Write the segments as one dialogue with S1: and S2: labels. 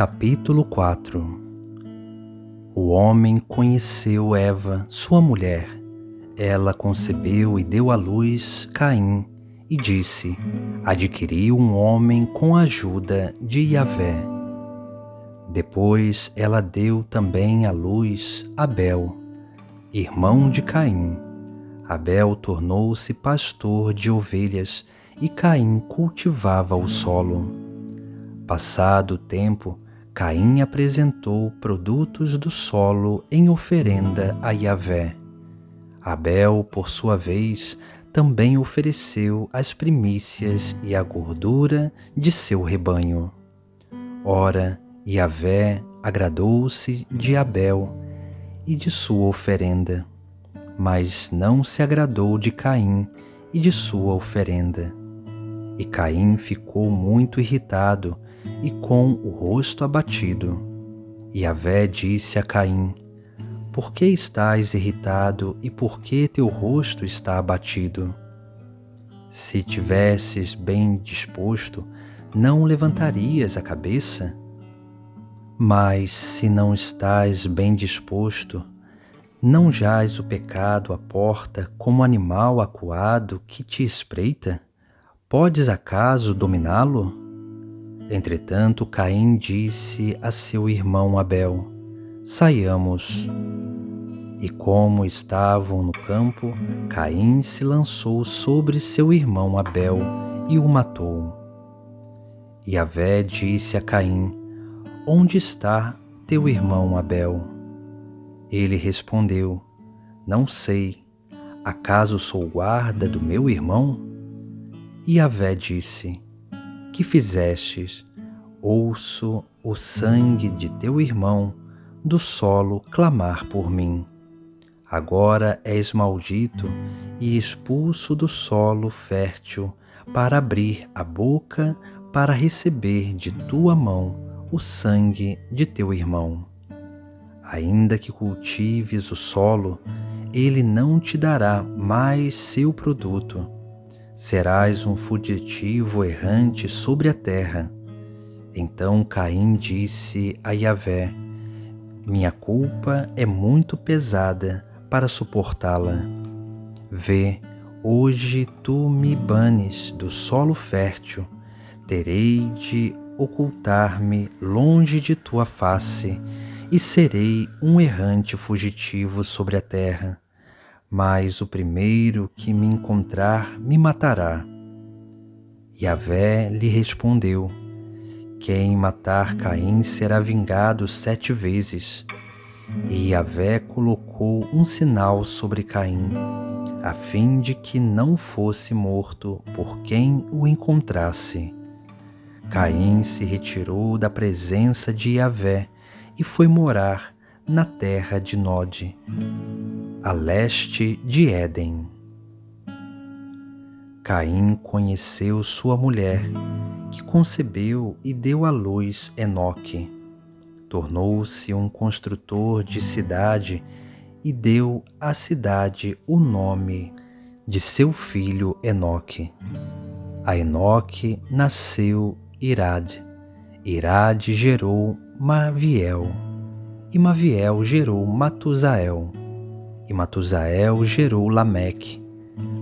S1: Capítulo 4. O homem conheceu Eva, sua mulher. Ela concebeu e deu à luz Caim, e disse: adquiri um homem com a ajuda de Yahvé. Depois ela deu também à luz Abel, irmão de Caim. Abel tornou-se pastor de ovelhas e Caim cultivava o solo. Passado o tempo, Caim apresentou produtos do solo em oferenda a Yahvé. Abel, por sua vez, também ofereceu as primícias e a gordura de seu rebanho. Ora, Yahvé agradou-se de Abel e de sua oferenda, mas não se agradou de Caim e de sua oferenda. E Caim ficou muito irritado e com o rosto abatido. Yahvé disse a Caim: por que estás irritado e por que teu rosto está abatido? Se tivesses bem disposto, não levantarias a cabeça? Mas se não estás bem disposto, não jaz o pecado à porta como animal acuado que te espreita? Podes acaso dominá-lo? Entretanto, Caim disse a seu irmão Abel: saiamos. E como estavam no campo, Caim se lançou sobre seu irmão Abel e o matou. Yahvé disse a Caim: onde está teu irmão Abel? Ele respondeu: não sei. Acaso sou guarda do meu irmão? E Yahvé disse: que fizestes? Ouço o sangue de teu irmão do solo clamar por mim. Agora és maldito e expulso do solo fértil para abrir a boca para receber de tua mão o sangue de teu irmão. Ainda que cultives o solo, ele não te dará mais seu produto. Serás um fugitivo errante sobre a terra. Então Caim disse a Yahvé: minha culpa é muito pesada para suportá-la. Vê, hoje tu me banes do solo fértil, terei de ocultar-me longe de tua face e serei um errante fugitivo sobre a terra. Mas o primeiro que me encontrar me matará. Yahvé lhe respondeu: quem matar Caim será vingado 7 vezes. E Yahvé colocou um sinal sobre Caim, a fim de que não fosse morto por quem o encontrasse. Caim se retirou da presença de Yahvé e foi morar na terra de Nod, a leste de Éden. Caim conheceu sua mulher, que concebeu e deu à luz Enoque. Tornou-se um construtor de cidade e deu à cidade o nome de seu filho Enoque. A Enoque nasceu Irade. Irade gerou Maviel, e Maviel gerou Matusael, e Matusael gerou Lameque.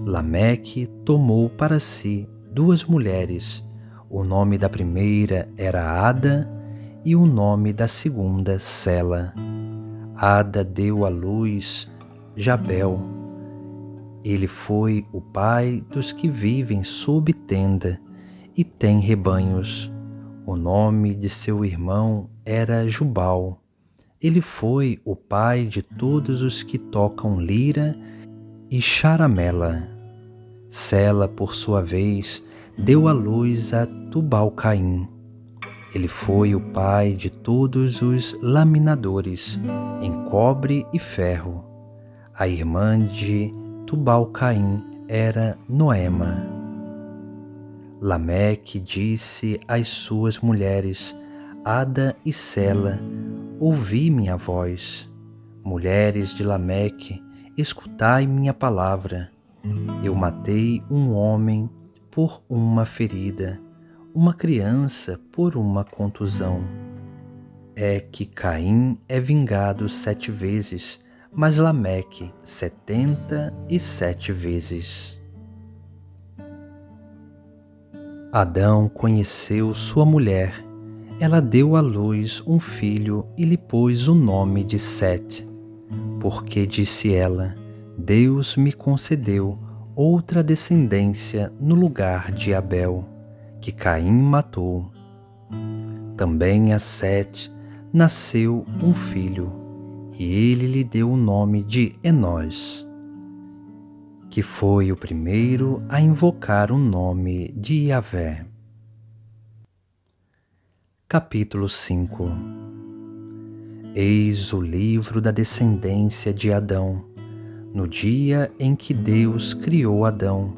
S1: Lameque tomou para si 2 mulheres. O nome da primeira era Ada e o nome da segunda Sela. Ada deu à luz Jabel. Ele foi o pai dos que vivem sob tenda e têm rebanhos. O nome de seu irmão era Jubal. Ele foi o pai de todos os que tocam lira e charamela. Sela, por sua vez, deu à luz a Tubal-Caim. Ele foi o pai de todos os laminadores em cobre e ferro. A irmã de Tubal-Caim era Noema. Lameque disse às suas mulheres, Ada e Sela: ouvi minha voz. Mulheres de Lameque, escutai minha palavra. Eu matei um homem por uma ferida, uma criança por uma contusão. é que Caim é vingado 7 vezes, mas Lameque 77 vezes. Adão conheceu sua mulher. Ela deu à luz um filho e lhe pôs o nome de Sete, porque disse ela: Deus me concedeu outra descendência no lugar de Abel, que Caim matou. Também a Sete nasceu um filho, e ele lhe deu o nome de Enós, que foi o primeiro a invocar o nome de Yahvé. Capítulo 5. Eis o livro da descendência de Adão. No dia em que Deus criou Adão,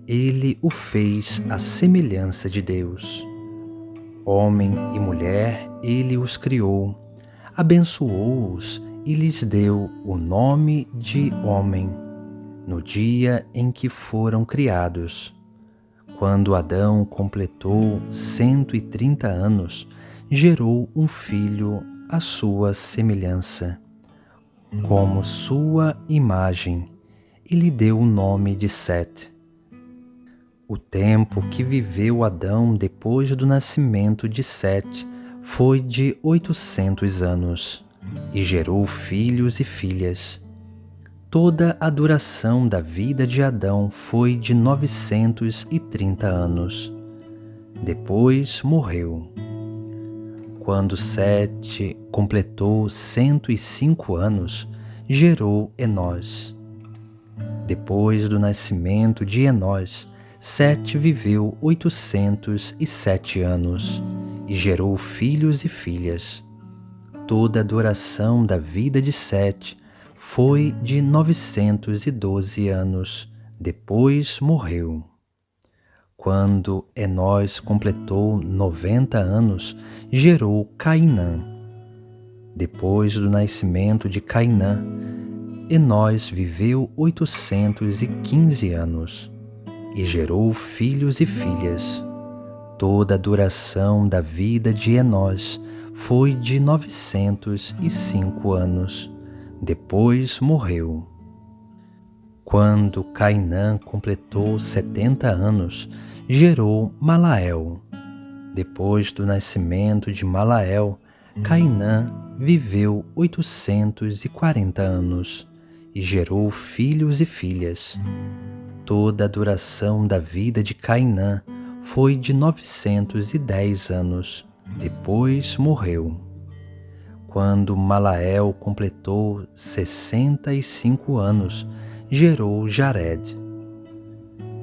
S1: ele o fez à semelhança de Deus. Homem e mulher, ele os criou, abençoou-os e lhes deu o nome de homem, no dia em que foram criados. Quando Adão completou 130 anos, gerou um filho à sua semelhança, como sua imagem, e lhe deu o nome de Sete. O tempo que viveu Adão depois do nascimento de Sete foi de 800 anos, e gerou filhos e filhas. Toda a duração da vida de Adão foi de 930 anos. Depois morreu. Quando Sete completou 105 anos, gerou Enós. Depois do nascimento de Enós, Sete viveu 807 anos e gerou filhos e filhas. Toda a duração da vida de Sete foi de 912 anos, depois morreu. Quando Enós completou 90 anos, gerou Cainã. Depois do nascimento de Cainã, Enós viveu 815 anos e gerou filhos e filhas. Toda a duração da vida de Enós foi de 905 anos. Depois morreu. Quando Cainã completou 70 anos, gerou Malael. Depois do nascimento de Malael, Cainã viveu 840 anos e gerou filhos e filhas. Toda a duração da vida de Cainã foi de 910 anos. Depois morreu. Quando Malael completou 65 anos, gerou Jared.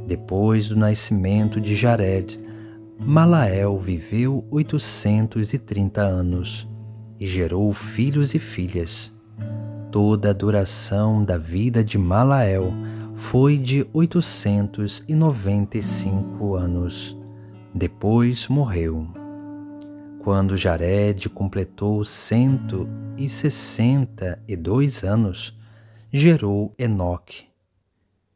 S1: Depois do nascimento de Jared, Malael viveu 830 anos e gerou filhos e filhas. Toda a duração da vida de Malael foi de 895 anos. Depois morreu. Quando Jared completou 162 anos, gerou Enoque.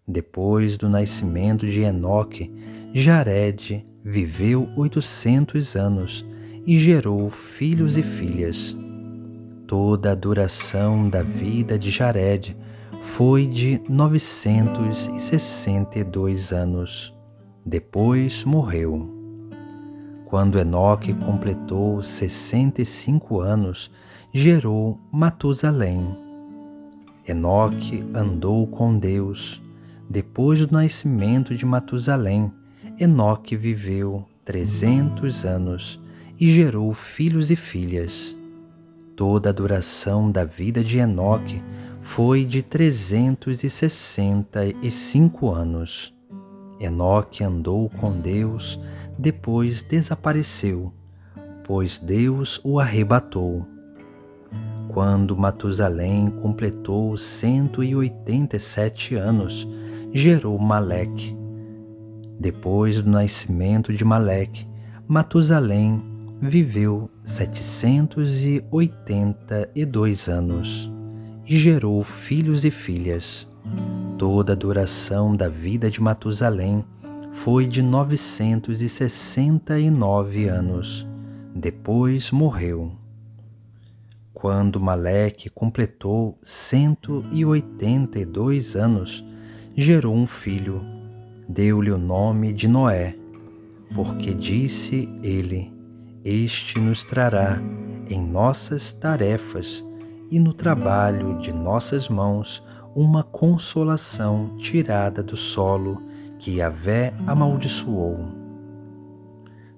S1: Depois do nascimento de Enoque, Jared viveu 800 anos e gerou filhos e filhas. Toda a duração da vida de Jared foi de 962 anos. Depois morreu. Quando Enoque completou 65 anos, gerou Matusalém. Enoque andou com Deus. Depois do nascimento de Matusalém, Enoque viveu 300 anos e gerou filhos e filhas. Toda a duração da vida de Enoque foi de 365 anos. Enoque andou com Deus, depois desapareceu, pois Deus o arrebatou. Quando Matusalém completou 187 anos, gerou Maleque. Depois do nascimento de Maleque, Matusalém viveu 782 anos e gerou filhos e filhas. Toda a duração da vida de Matusalém foi de 969 anos. Depois morreu. Quando Maleque completou 182 anos, gerou um filho. Deu-lhe o nome de Noé, porque disse ele: Este nos trará em nossas tarefas e no trabalho de nossas mãos uma consolação tirada do solo que Yahvé amaldiçoou.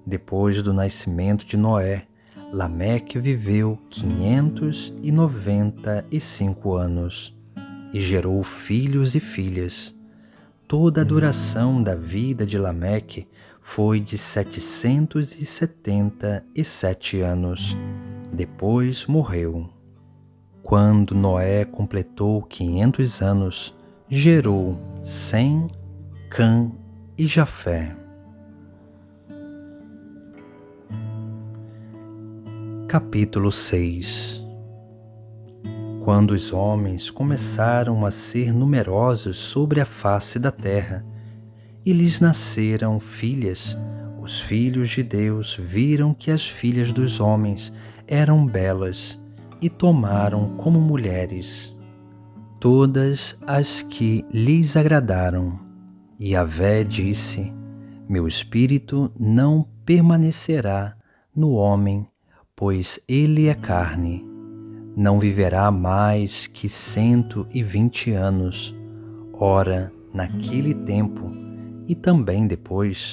S1: Depois do nascimento de Noé, Lameque viveu 595 anos e gerou filhos e filhas. Toda a duração da vida de Lameque foi de 777 anos. Depois morreu. Quando Noé completou 500 anos, gerou Sem, Cã e Jafé. Capítulo 6. Quando os homens começaram a ser numerosos sobre a face da terra, e lhes nasceram filhas, os filhos de Deus viram que as filhas dos homens eram belas e tomaram como mulheres todas as que lhes agradaram. E Yahvé disse: Meu espírito não permanecerá no homem, pois ele é carne. Não viverá mais que 120 anos. Ora, naquele tempo, e também depois,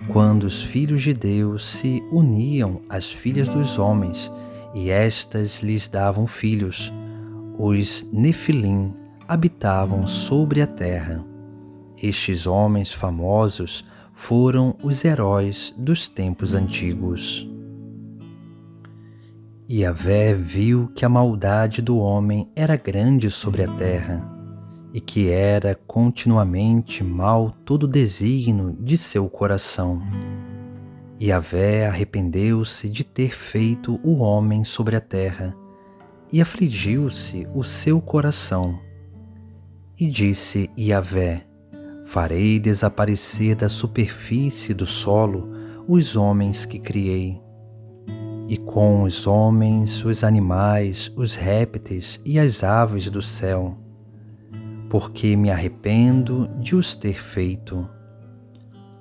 S1: quando os filhos de Deus se uniam às filhas dos homens, e estas lhes davam filhos, os Nefilim habitavam sobre a terra. Estes homens famosos foram os heróis dos tempos antigos. E Yahvé viu que a maldade do homem era grande sobre a terra, e que era continuamente mau todo desígnio de seu coração. E Yahvé arrependeu-se de ter feito o homem sobre a terra, e afligiu-se o seu coração. E disse Yahvé: Farei desaparecer da superfície do solo os homens que criei, e com os homens, os animais, os répteis e as aves do céu, porque me arrependo de os ter feito.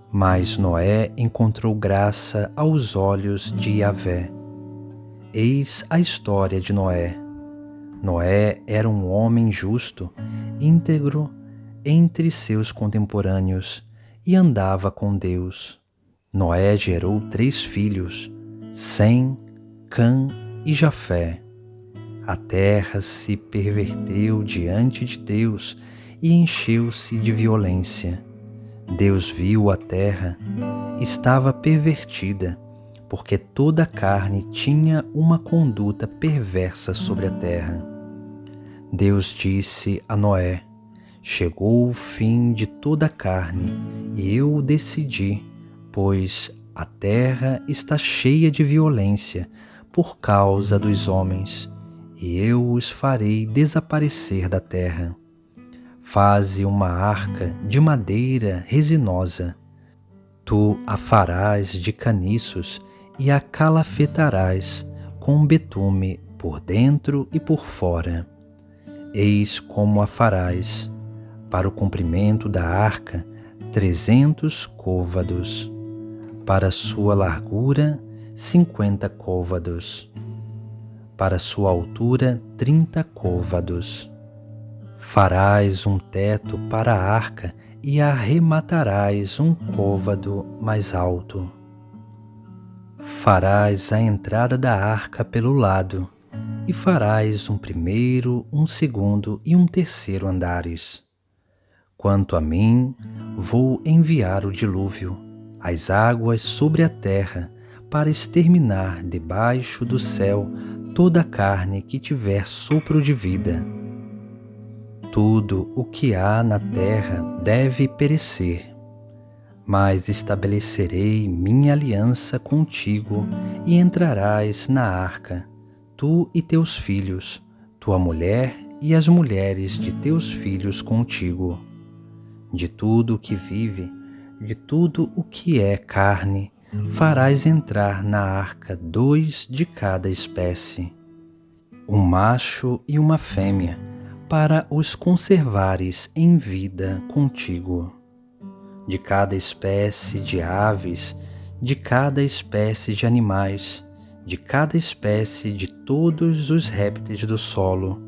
S1: Mas Noé encontrou graça aos olhos de Yahvé. Eis a história de Noé. Noé era um homem justo, íntegro entre seus contemporâneos, e andava com Deus. Noé gerou 3 filhos, Sem, Cã e Jafé. A terra se perverteu diante de Deus e encheu-se de violência. Deus viu a terra, estava pervertida, porque toda a carne tinha uma conduta perversa sobre a terra. Deus disse a Noé: Chegou o fim de toda a carne, e eu o decidi, pois a terra está cheia de violência por causa dos homens, e eu os farei desaparecer da terra. Faze uma arca de madeira resinosa. Tu a farás de caniços e a calafetarás com betume por dentro e por fora. Eis como a farás: para o comprimento da arca, 300 côvados, para sua largura, 50 côvados, para sua altura, 30 côvados. Farás um teto para a arca e arrematarás um côvado mais alto. Farás a entrada da arca pelo lado, e farás um primeiro, um segundo e um terceiro andares. Quanto a mim, vou enviar o dilúvio, as águas sobre a terra, para exterminar debaixo do céu toda a carne que tiver sopro de vida. Tudo o que há na terra deve perecer, mas estabelecerei minha aliança contigo e entrarás na arca, tu e teus filhos, tua mulher e as mulheres de teus filhos contigo. De tudo o que vive, de tudo o que é carne, farás entrar na arca 2 de cada espécie. um macho e uma fêmea, para os conservares em vida contigo. De cada espécie de aves, de cada espécie de animais, de cada espécie de todos os répteis do solo,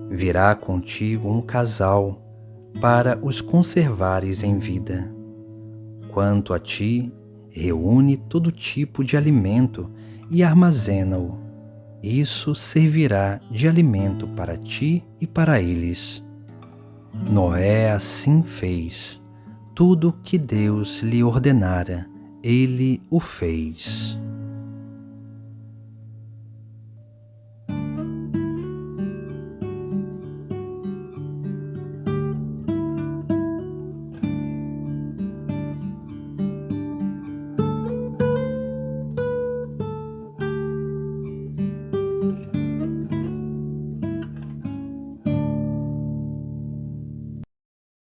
S1: virá contigo um casal, para os conservares em vida. Quanto a ti, reúne todo tipo de alimento e armazena-o. Isso servirá de alimento para ti e para eles. Noé assim fez. Tudo que Deus lhe ordenara, ele o fez.